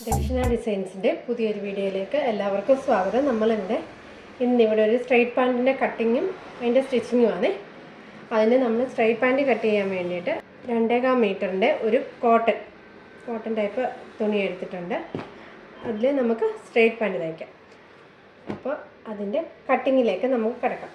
ദക്ഷിണ ഡിസൈൻസിൻ്റെ പുതിയൊരു വീഡിയോയിലേക്ക് എല്ലാവർക്കും സ്വാഗതം. ഇന്നിവിടെ ഒരു സ്ട്രെയിറ്റ് പാൻറ്റിൻ്റെ കട്ടിങ്ങും അതിൻ്റെ സ്റ്റിച്ചിങ്ങുമാണ്. അതിന് നമ്മൾ സ്ട്രെയിറ്റ് പാൻറ്റ് കട്ട് ചെയ്യാൻ വേണ്ടിയിട്ട് 2.25 മീറ്ററിൻ്റെ ഒരു കോട്ടൺ ടൈപ്പ് തുണി എടുത്തിട്ടുണ്ട്. അതിൽ നമുക്ക് സ്ട്രെയിറ്റ് പാൻറ്റ് തയ്ക്കാം. അപ്പോൾ അതിൻ്റെ കട്ടിങ്ങിലേക്ക് നമുക്ക് കിടക്കാം.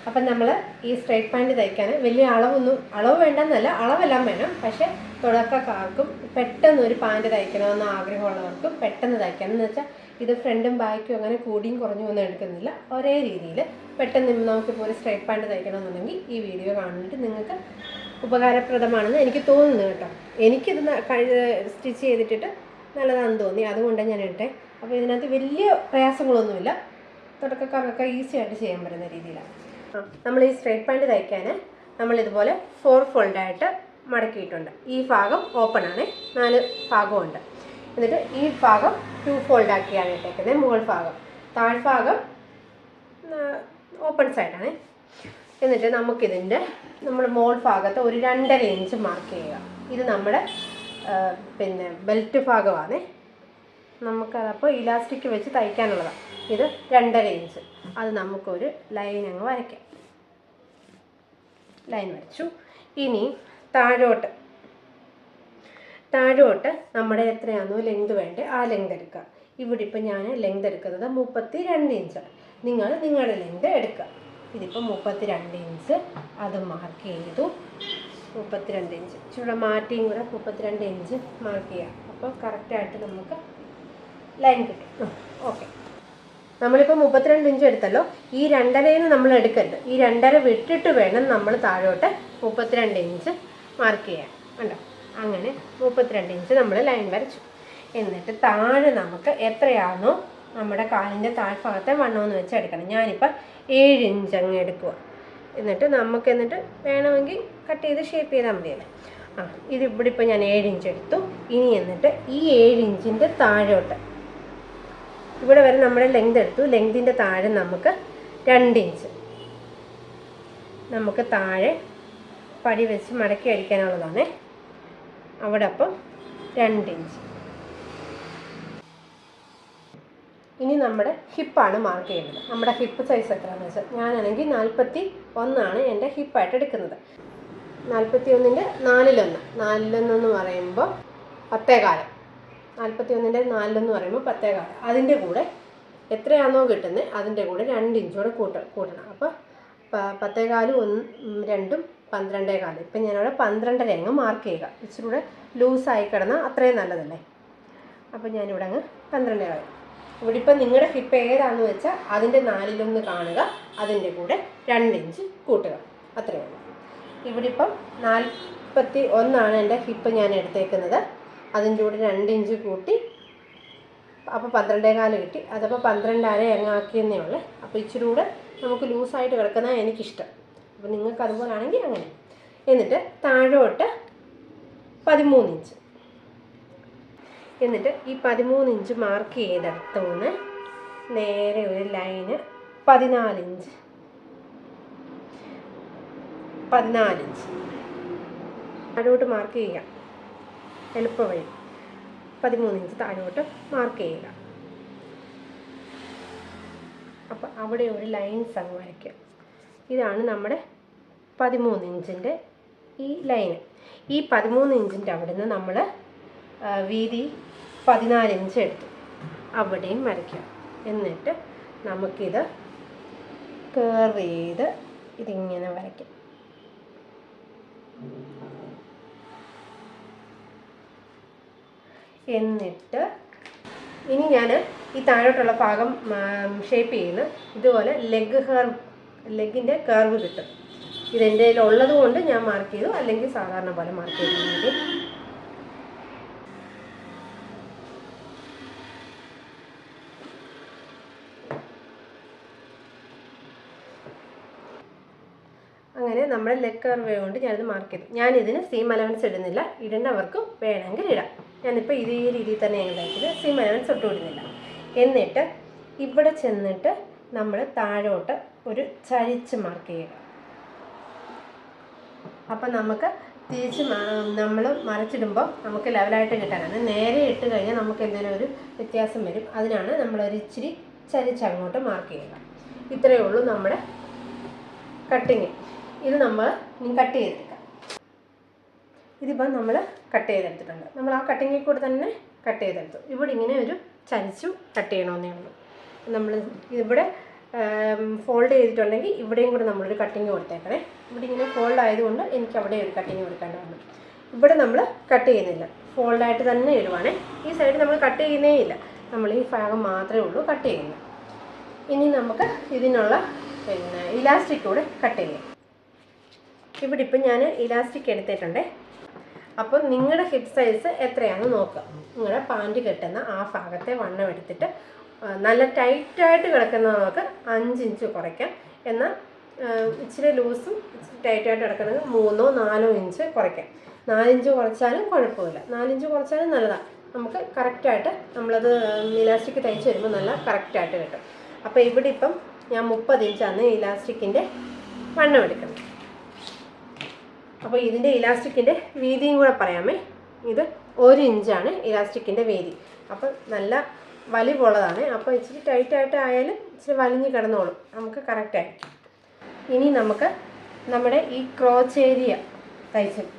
അപ്പം നമ്മൾ ഈ സ്ട്രെയിറ്റ് പാൻറ്റ് തയ്ക്കാൻ വലിയ അളവ് വേണ്ടെന്നല്ല, അളവെല്ലാം വേണം. പക്ഷേ തുടക്കക്കാർക്കും പെട്ടെന്ന് ഒരു പാൻറ്റ് തയ്ക്കണമെന്ന് ആഗ്രഹമുള്ളവർക്കും പെട്ടെന്ന് തയ്ക്കണം എന്ന് വെച്ചാൽ ഇത് ഫ്രണ്ടും ബാക്കും അങ്ങനെ കൂടിയും കുറഞ്ഞും ഒന്നും എടുക്കുന്നില്ല. ഒരേ രീതിയിൽ പെട്ടെന്ന് നമുക്കിപ്പോൾ ഒരു സ്ട്രെയിറ്റ് പാൻറ്റ് തയ്ക്കണമെന്നുണ്ടെങ്കിൽ ഈ വീഡിയോ കാണുന്നിട്ട് നിങ്ങൾക്ക് ഉപകാരപ്രദമാണെന്ന് എനിക്ക് തോന്നുന്നു കേട്ടോ. എനിക്കിത് സ്റ്റിച്ച് ചെയ്തിട്ട് നല്ലതാണെന്ന് തോന്നി, അതുകൊണ്ടാണ് ഞാൻ ഇട്ടെ. അപ്പോൾ ഇതിനകത്ത് വലിയ പ്രയാസങ്ങളൊന്നുമില്ല, തുടക്കക്കാർക്കൊക്കെ ഈസി ആയിട്ട് ചെയ്യാൻ പറ്റുന്ന രീതിയിലാണ്. നമ്മൾ ഈ സ്ട്രെയിറ്റ് പാൻറ്റ് തയ്ക്കാൻ നമ്മളിതുപോലെ 4 ഫോൾഡായിട്ട് മടക്കിയിട്ടുണ്ട്. ഈ ഭാഗം ഓപ്പണാണ്, 4 ഭാഗമുണ്ട്. എന്നിട്ട് ഈ ഭാഗം 2 ഫോൾഡാക്കിയാണ് ഇട്ടേക്കുന്നത്. മുകൾ ഭാഗം, താഴ്ഭാഗം ഓപ്പൺ സൈഡാണ്. എന്നിട്ട് നമ്മൾ മോൾ ഭാഗത്ത് ഒരു 2.5 ഇഞ്ച് മാർക്ക് ചെയ്യുക. ഇത് നമ്മുടെ ബെൽറ്റ് ഭാഗമാണ്. നമുക്കതപ്പോൾ ഇലാസ്റ്റിക് വെച്ച് തയ്ക്കാനുള്ളതാണ്. ഇത് 2.5 ഇഞ്ച്. അത് നമുക്കൊരു ലൈൻ അങ്ങ് വരയ്ക്കാം. ലൈൻ വരച്ചു. ഇനി താഴോട്ട് നമ്മുടെ എത്രയാണോ ലെങ്ത് വേണ്ടത് ആ ലെങ്ത് എടുക്കുക. ഇവിടെ ഇപ്പം ഞാൻ ലെങ്ത് എടുക്കുന്നത് 32 ഇഞ്ചാണ്. നിങ്ങൾ നിങ്ങളുടെ ലെങ്ത് എടുക്കുക. ഇതിപ്പോൾ 32 ഇഞ്ച് അത് മാർക്ക് ചെയ്തു. 32 ഇഞ്ച് ചൂടെ മാറ്റിയും കൂടെ 32 ഇഞ്ച് മാർക്ക് ചെയ്യാം. അപ്പോൾ കറക്റ്റായിട്ട് നമുക്ക് ലൈൻ കിട്ടും. ഓക്കെ, നമ്മളിപ്പോൾ 32 ഇഞ്ച് എടുത്തല്ലോ. ഈ 2.5 നമ്മൾ എടുക്കരുത്. ഈ 2.5 വിട്ടിട്ട് വേണം നമ്മൾ താഴോട്ട് 32 ഇഞ്ച് മാർക്ക് ചെയ്യാൻ. കണ്ടോ? അങ്ങനെ 32 ഇഞ്ച് നമ്മൾ ലൈൻ വരച്ചു. എന്നിട്ട് താഴെ നമുക്ക് എത്രയാണോ നമ്മുടെ കാലിൻ്റെ താഴ്ഭാഗത്തെ വണ്ണമെന്ന് വെച്ച് എടുക്കണം. ഞാനിപ്പോൾ 7 ഇഞ്ച് അങ്ങ് എടുക്കുക. എന്നിട്ട് വേണമെങ്കിൽ കട്ട് ചെയ്ത് ഷേപ്പ് ചെയ്താൽ മതിയല്ലേ. ഇതിവിടെ ഇപ്പോൾ ഞാൻ 7 ഇഞ്ച് എടുത്തു. ഇനി എന്നിട്ട് ഈ 7 ഇഞ്ചിൻ്റെ താഴോട്ട് ഇവിടെ വരെ നമ്മുടെ ലെങ്ത് എടുത്തു. ലെങ്തിൻ്റെ താഴെ നമുക്ക് 2 ഇഞ്ച് നമുക്ക് താഴെ പടി വെച്ച് മടക്കി അടിക്കാനുള്ളതാണ്. അവിടെ അപ്പം 2 ഇഞ്ച്. ഇനി നമ്മുടെ ഹിപ്പാണ് മാർക്ക് ചെയ്യുന്നത്. നമ്മുടെ ഹിപ്പ് സൈസ് എത്രയാണെന്ന് വെച്ചാൽ ഞാനാണെങ്കിൽ 41 എൻ്റെ ഹിപ്പായിട്ട് എടുക്കുന്നത്. 41ൻ്റെ 4/1. 4/1 എന്ന് പറയുമ്പോൾ 10.25. 41ൻ്റെ 4 പറയുമ്പോൾ 10.25. അതിൻ്റെ കൂടെ എത്രയാണോ കിട്ടുന്നത് അതിൻ്റെ കൂടെ 2 ഇഞ്ചോടെ കൂട്ടണം. അപ്പോൾ 10.25 2 12.25. ഇപ്പം ഞാനവിടെ 12.5 അങ്ങ് മാർക്ക് ചെയ്യുക. ഇച്ചിരി കൂടെ ലൂസായി കിടന്നാൽ അത്രയും നല്ലതല്ലേ. അപ്പോൾ ഞാനിവിടെ അങ്ങ് 12.25. ഇവിടെ ഇപ്പം നിങ്ങളുടെ ഹിപ്പ് ഏതാണെന്ന് വെച്ചാൽ അതിൻ്റെ 4/1 കാണുക, അതിൻ്റെ കൂടെ 2 ഇഞ്ച് കൂട്ടുക, അത്രയേ ഉള്ളൂ. ഇവിടെ ഇപ്പം 41 എൻ്റെ ഹിപ്പ് ഞാൻ എടുത്തേക്കുന്നത്. അതിൻ്റെ കൂടെ 2 ഇഞ്ച് കൂട്ടി അപ്പോൾ 12.25 കിട്ടി. അതപ്പോൾ 12.5 അങ്ങ് ആക്കിയെന്നേ ഉള്ളൂ. അപ്പോൾ ഇച്ചിരി കൂടെ നമുക്ക് ലൂസായിട്ട് കിടക്കുന്ന എനിക്കിഷ്ടം. അപ്പോൾ നിങ്ങൾക്ക് അതുപോലെ ആണെങ്കിൽ അങ്ങനെ. എന്നിട്ട് താഴോട്ട് 13 ഇഞ്ച്. എന്നിട്ട് ഈ 13 ഇഞ്ച് മാർക്ക് ചെയ്തെടുത്തുകൊണ്ട് നേരെ ഒരു ലൈന് 14 ഇഞ്ച് താഴോട്ട് മാർക്ക് ചെയ്യുക. എളുപ്പ വഴി 13 ഇഞ്ച് താഴോട്ട് മാർക്ക് ചെയ്യുക. അപ്പോൾ അവിടെ ഒരു ലൈൻസ് അങ്ങ് വരയ്ക്കുക. ഇതാണ് നമ്മുടെ 13 ഇഞ്ചിൻ്റെ ഈ ലൈന്. ഈ 13 ഇഞ്ചിൻ്റെ അവിടെ നിന്ന് നമ്മൾ വീതി 14 ഇഞ്ച് എടുത്തു, അവിടെയും വരയ്ക്കുക. എന്നിട്ട് നമുക്കിത് കർവ് ചെയ്ത് ഇതിങ്ങനെ വരയ്ക്കാം. എന്നിട്ട് ഇനി ഞാൻ ഈ താഴോട്ടുള്ള ഭാഗം ഷേപ്പ് ചെയ്യുന്ന ഇതുപോലെ ലെഗിൻ്റെ കർവ് കിട്ടും. ഇതെൻ്റെ ഉള്ളത് കൊണ്ട് ഞാൻ മാർക്ക് ചെയ്തു, അല്ലെങ്കിൽ സാധാരണ പോലെ മാർക്ക് ചെയ്താൽ മതി. അങ്ങനെ നമ്മുടെ ലെഗ് കർവ് കൊണ്ട് ഞാനിത് മാർക്ക് ചെയ്തു. ഞാനിതിന് സീം അലവൻസ് ഇടുന്നില്ല, ഇടേണ്ടവർക്കും വേണമെങ്കിൽ ഇടാം. ഞാനിപ്പോൾ ഇതേ രീതിയിൽ തന്നെ ഉണ്ടാക്കിയത്, സീം അലവൻസ് ഒട്ടും ഇടുന്നില്ല. എന്നിട്ട് ഇവിടെ ചെന്നിട്ട് നമ്മൾ താഴോട്ട് ഒരു ചരിച്ച് മാർക്ക് ചെയ്യുക. അപ്പം നമുക്ക് തിരിച്ച് നമ്മൾ മറിച്ചിടുമ്പോൾ നമുക്ക് ലെവലായിട്ട് കിട്ടാനാണ്. നേരെ ഇട്ട് കഴിഞ്ഞാൽ നമുക്ക് എന്തെങ്കിലും ഒരു വ്യത്യാസം വരും. അതിനാണ് നമ്മളൊരു ഇച്ചിരി ചരിച്ചങ്ങോട്ട് മാർക്ക് ചെയ്യുക. ഇത്രയേ ഉള്ളൂ നമ്മുടെ കട്ടിങ്. ഇത് നമ്മൾ ഇനി കട്ട് ചെയ്തെടുക്കാം. ഇതിപ്പം നമ്മൾ കട്ട് ചെയ്തെടുത്തിട്ടുണ്ട്. നമ്മൾ ആ കട്ടിങ്ങിൽ കൂടെ തന്നെ കട്ട് ചെയ്തെടുത്തു. ഇവിടെ ഇങ്ങനെ ഒരു ചരിച്ചു കട്ട് ചെയ്യണമെന്നേ ഉള്ളൂ. നമ്മൾ ഇവിടെ ഫോൾഡ് ചെയ്തിട്ടുണ്ടെങ്കിൽ ഇവിടെയും കൂടെ നമ്മളൊരു കട്ടിങ് കൊടുത്തേക്കണേ. ഇവിടെ ഇങ്ങനെ ഫോൾഡ് ആയതുകൊണ്ട് എനിക്ക് അവിടെ ഒരു കട്ടിങ് കൊടുക്കേണ്ടി വന്നു. ഇവിടെ നമ്മൾ കട്ട് ചെയ്യുന്നില്ല, ഫോൾഡായിട്ട് തന്നെ ഇടുവാണേ. ഈ സൈഡ് നമ്മൾ കട്ട് ചെയ്യുന്നേ ഇല്ല, നമ്മൾ ഈ ഭാഗം മാത്രമേ ഉള്ളൂ കട്ട് ചെയ്യുന്നത്. ഇനി നമുക്ക് ഇതിനുള്ള ഇലാസ്റ്റിക് കൂടെ കട്ട് ചെയ്യാം. ഇവിടെ ഇപ്പം ഞാൻ ഇലാസ്റ്റിക് എടുത്തിട്ടുണ്ട്. അപ്പോൾ നിങ്ങളുടെ ഹിപ്പ് സൈസ് എത്രയാണെന്ന് നോക്കുക. നിങ്ങളുടെ പാൻറ്റ് കെട്ടുന്ന ആ ഭാഗത്തെ വണ്ണം എടുത്തിട്ട് നല്ല ടൈറ്റായിട്ട് കിടക്കുന്ന നമുക്ക് 5 ഇഞ്ച് കുറയ്ക്കാം. എന്നാൽ ഇച്ചിരി ലൂസും ടൈറ്റായിട്ട് കിടക്കുന്നത് 3-4 ഇഞ്ച് കുറയ്ക്കാം. 4 ഇഞ്ച് കുറച്ചാലും കുഴപ്പമില്ല, 4 ഇഞ്ച് കുറച്ചാലും നല്ലതാണ്. നമുക്ക് കറക്റ്റായിട്ട് നമ്മളത് ഇലാസ്റ്റിക് തയ്ച്ച് വരുമ്പോൾ നല്ല കറക്റ്റായിട്ട് കിട്ടും. അപ്പോൾ ഇവിടെ ഇപ്പം ഞാൻ 30 ഇഞ്ചാണ് ഇലാസ്റ്റിക്കിൻ്റെ വണ്ണം എടുക്കുന്നത്. അപ്പോൾ ഇതിൻ്റെ ഇലാസ്റ്റിക്കിൻ്റെ വീതിയും കൂടെ പറയാമേ. ഇത് 1 ഇഞ്ചാണ് ഇലാസ്റ്റിക്കിൻ്റെ വീതി. അപ്പം നല്ല വലിവുള്ളതാണ്. അപ്പോൾ ഇച്ചിരി ടൈറ്റായിട്ട് ആയാലും ഇച്ചിരി വലിഞ്ഞ് കിടന്നോളും, നമുക്ക് കറക്റ്റായിരിക്കും. ഇനി നമുക്ക് നമ്മുടെ ഈ ക്രോച്ച് ഏരിയ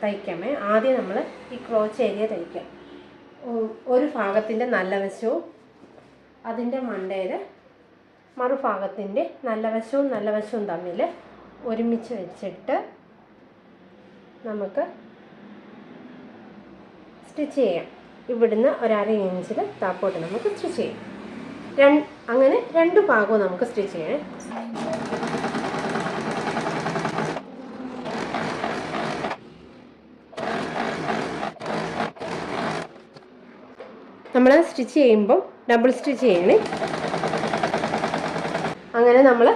തയ്ക്കാമേ. ആദ്യം നമ്മൾ ഈ ക്രോച്ച് ഏരിയ തയ്ക്കാം. ഒരു ഭാഗത്തിൻ്റെ നല്ല വശവും അതിൻ്റെ മണ്ടയിൽ മറുഭാഗത്തിൻ്റെ നല്ല വശവും തമ്മിൽ ഒരുമിച്ച് വെച്ചിട്ട് നമുക്ക് സ്റ്റിച്ച് ചെയ്യാം. ഇവിടുന്ന് 1/2 ഇഞ്ചിൽ താപ്പോട്ട് നമുക്ക് സ്റ്റിച്ച് ചെയ്യാം. അങ്ങനെ 2 ഭാഗവും നമുക്ക് സ്റ്റിച്ച് ചെയ്യണേ. നമ്മൾ സ്റ്റിച്ച് ചെയ്യുമ്പം ഡബിൾ സ്റ്റിച്ച് ചെയ്യണേ. അങ്ങനെ നമ്മൾ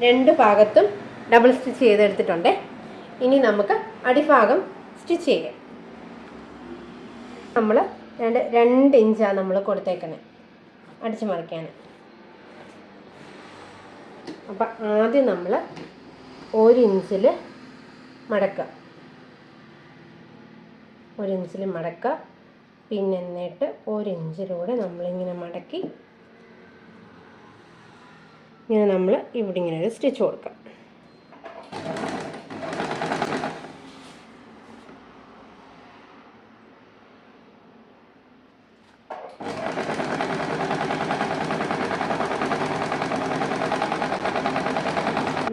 2 ഭാഗത്തും ഡബിൾ സ്റ്റിച്ച് ചെയ്തെടുത്തിട്ടുണ്ട്. ഇനി നമുക്ക് അടിഭാഗം സ്റ്റിച്ച് ചെയ്യാം. നമ്മൾ 2 ഇഞ്ചാണ് നമ്മൾ കൊടുത്തേക്കണേ അടിച്ച് മറിക്കാൻ. അപ്പം ആദ്യം നമ്മൾ 1 ഇഞ്ചിൽ മടക്കുക, 1 ഇഞ്ചിൽ മടക്കുക. പിന്നെ എന്നിട്ട് 1 ഇഞ്ചിലൂടെ നമ്മളിങ്ങനെ മടക്കി ഇങ്ങനെ നമ്മൾ ഇവിടെ ഇങ്ങനെ ഒരു സ്റ്റിച്ച് കൊടുക്കുക.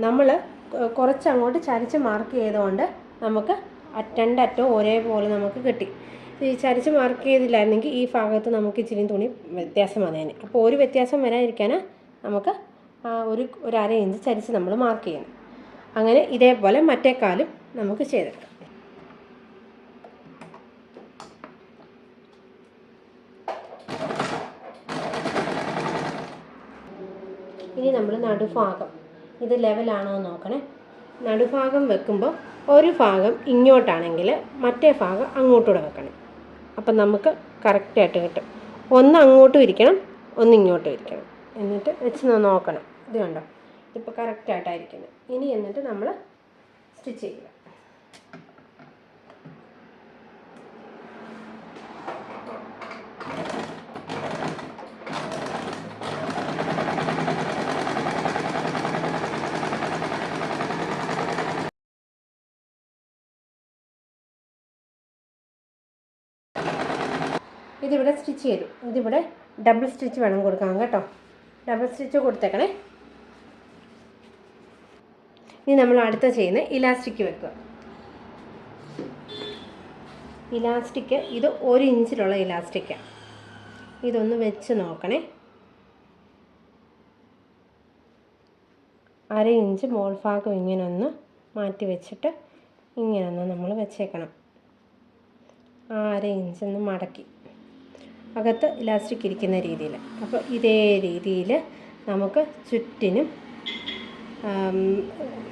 നമ്മൾ കുറച്ചങ്ങോട്ട് ചരിച്ച് മാർക്ക് ചെയ്തുകൊണ്ട് നമുക്ക് രണ്ടറ്റവും ഒരേപോലെ നമുക്ക് കിട്ടി. ഈ ചരിച്ച് മാർക്ക് ചെയ്തില്ലായിരുന്നെങ്കിൽ ഈ ഭാഗത്ത് നമുക്ക് ഇച്ചിരി തുണി വ്യത്യാസം വന്നേനെ. അപ്പോൾ ഒരു വ്യത്യാസം വരാതിരിക്കാൻ നമുക്ക് ഒരു 1/2 ഇഞ്ച് ചരിച്ച് നമ്മൾ മാർക്ക് ചെയ്യണം. അങ്ങനെ ഇതേപോലെ മറ്റേ കാലും നമുക്ക് ചെയ്തെടുക്കാം. ഇനി നമ്മൾ നടുഭാഗം ഇത് ലെവലാണോ എന്ന് നോക്കണേ. നടുഭാഗം വെക്കുമ്പോൾ ഒരു ഭാഗം ഇങ്ങോട്ടാണെങ്കിൽ മറ്റേ ഭാഗം അങ്ങോട്ടൂടെ വെക്കണം. അപ്പം നമുക്ക് കറക്റ്റായിട്ട് കിട്ടും. ഒന്ന് അങ്ങോട്ടും ഇരിക്കണം, ഒന്ന് ഇങ്ങോട്ടും ഇരിക്കണം. എന്നിട്ട് വെച്ച് നോക്കണം. ഇത് കണ്ടോ, ഇപ്പോൾ കറക്റ്റായിട്ടായിരിക്കുന്നത്. ഇനി എന്നിട്ട് നമ്മൾ സ്റ്റിച്ച് ചെയ്യുക. ഇതിവിടെ സ്റ്റിച്ച് ചെയ്തു. ഇതിവിടെ ഡബിൾ സ്റ്റിച്ച് വേണം കൊടുക്കാൻ കേട്ടോ. ഡബിൾ സ്റ്റിച്ച് കൊടുത്തേക്കണേ. ഇനി നമ്മൾ അടുത്ത ചെയ്യുന്ന ഇലാസ്റ്റിക് വെക്കുക. ഇലാസ്റ്റിക് ഇത് 1 ഇഞ്ചിലുള്ള ഇലാസ്റ്റിക്കാണ്. ഇതൊന്ന് വെച്ച് നോക്കണേ. 1/2 ഇഞ്ച് മോൾ ഭാഗം ഇങ്ങനെ ഒന്ന് മാറ്റി വെച്ചിട്ട് ഇങ്ങനെ ഒന്ന് നമ്മൾ വെച്ചേക്കണം. 1/2 ഇഞ്ച് ഒന്ന് മടക്കി അകത്ത് ഇലാസ്റ്റിക് ഇരിക്കുന്ന രീതിയിൽ. അപ്പോൾ ഇതേ രീതിയിൽ നമുക്ക് ചുറ്റിനും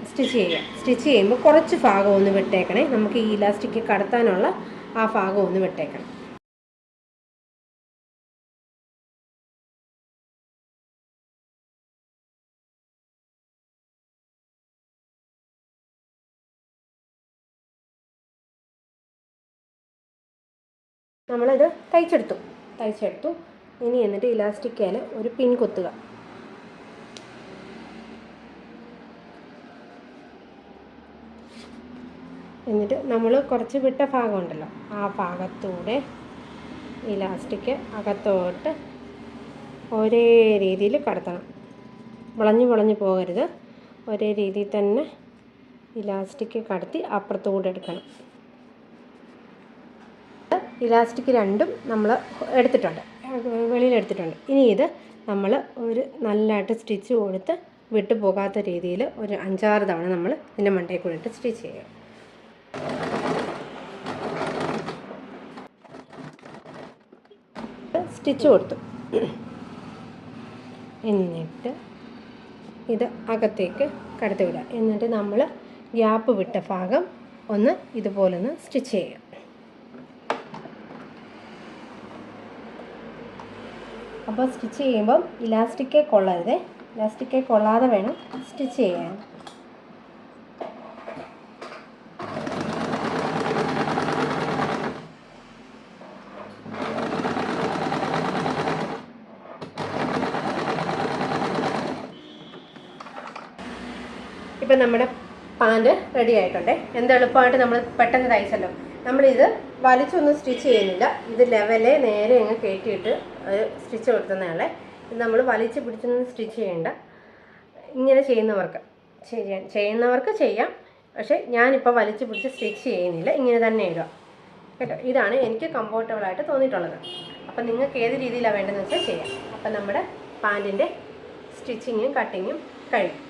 സ്റ്റിച്ച് ചെയ്യാം. സ്റ്റിച്ച് ചെയ്യുമ്പോൾ കുറച്ച് ഭാഗം ഒന്ന് വിട്ടേക്കണേ. നമുക്ക് ഈ ഇലാസ്റ്റിക് കടത്താനുള്ള ആ ഭാഗം ഒന്ന് വിട്ടേക്കണം. നമ്മളിത് തയ്ച്ചെടുത്തു. ഇനി എന്നിട്ട് ഇലാസ്റ്റിക്കയിൽ ഒരു പിൻ കുത്തുക. എന്നിട്ട് നമ്മൾ കുറച്ച് വിട്ട ഭാഗമുണ്ടല്ലോ, ആ ഭാഗത്തൂടെ ഇലാസ്റ്റിക് അകത്തോട്ട് ഒരേ രീതിയിൽ കടത്തണം. വളഞ്ഞു പോകരുത്. ഒരേ രീതിയിൽ തന്നെ ഇലാസ്റ്റിക് കടത്തി അപ്പുറത്തുകൂടെ എടുക്കണം. ഇലാസ്റ്റിക് രണ്ടും നമ്മൾ വെളിയിലെടുത്തിട്ടുണ്ട്. ഇനി ഇത് നമ്മൾ ഒരു നല്ലതായിട്ട് സ്റ്റിച്ച് കൊടുത്ത് വിട്ടു പോകാത്ത രീതിയിൽ ഒരു 5-6 തവണ നമ്മൾ ഇതിൻ്റെ മണ്ടയിൽ കൂടെ ഇട്ട് സ്റ്റിച്ച് ചെയ്യുക. സ്റ്റിച്ച് കൊടുത്തു. എന്നിട്ട് ഇത് അകത്തേക്ക് കടത്തി വിടുക. എന്നിട്ട് നമ്മൾ ഗ്യാപ്പ് വിട്ട ഭാഗം ഒന്ന് ഇതുപോലൊന്ന് സ്റ്റിച്ച് ചെയ്യുക. അപ്പോൾ സ്റ്റിച്ച് ചെയ്യുമ്പം ഇലാസ്റ്റിക്കേ കൊള്ളാതെ വേണം സ്റ്റിച്ച് ചെയ്യാൻ. ഇപ്പം നമ്മുടെ പാൻറ് റെഡി ആയിട്ടുണ്ട്. എന്ത് എളുപ്പമായിട്ട് നമ്മൾ പെട്ടെന്ന് തയ്ച്ചല്ലോ. നമ്മളിത് വലിച്ചൊന്നും സ്റ്റിച്ച് ചെയ്യുന്നില്ല. ഇത് ലെവലെ നേരെ അങ്ങ് കയറ്റിയിട്ട് സ്റ്റിച്ച് കൊടുക്കുന്നതാണല്ലേ. ഇത് നമ്മൾ വലിച്ച് പിടിച്ചൊന്നും സ്റ്റിച്ച് ചെയ്യേണ്ട. ഇങ്ങനെ ചെയ്യുന്നവർക്ക് ചെയ്യാം. പക്ഷേ ഞാനിപ്പോൾ വലിച്ച് പിടിച്ച് സ്റ്റിച്ച് ചെയ്യുന്നില്ല, ഇങ്ങനെ തന്നെ ഇടുക കേട്ടോ. ഇതാണ് എനിക്ക് കംഫോർട്ടബിളായിട്ട് തോന്നിയിട്ടുള്ളത്. അപ്പം നിങ്ങൾക്ക് ഏത് രീതിയിലാണ് വേണ്ടതെന്ന് വെച്ചാൽ ചെയ്യാം. അപ്പം നമ്മുടെ പാൻറ്റിൻ്റെ സ്റ്റിച്ചിങ്ങും കട്ടിങ്ങും കഴിയും.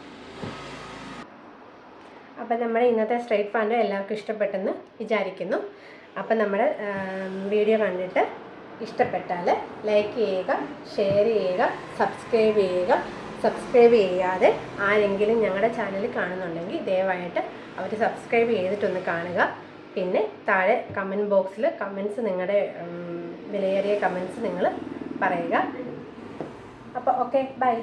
അപ്പം നമ്മുടെ ഇന്നത്തെ സ്ട്രൈറ്റ് പാൻറ് എല്ലാവർക്കും ഇഷ്ടപ്പെട്ടെന്ന് വിചാരിക്കുന്നു. അപ്പം നമ്മുടെ വീഡിയോ കണ്ടിട്ട് ഇഷ്ടപ്പെട്ടാൽ ലൈക്ക് ചെയ്യുക, ഷെയർ ചെയ്യുക, സബ്സ്ക്രൈബ് ചെയ്യാതെ ആരെങ്കിലും ഞങ്ങളുടെ ചാനൽ കാണുന്നുണ്ടെങ്കിൽ ദയവായിട്ട് അവർ സബ്സ്ക്രൈബ് ചെയ്തിട്ടൊന്ന് കാണുക. പിന്നെ താഴെ കമൻറ്റ് ബോക്സിൽ നിങ്ങളുടെ വിലയേറിയ കമൻറ്റ്സ് നിങ്ങൾ പറയുക. അപ്പോൾ ഓക്കെ, ബൈ.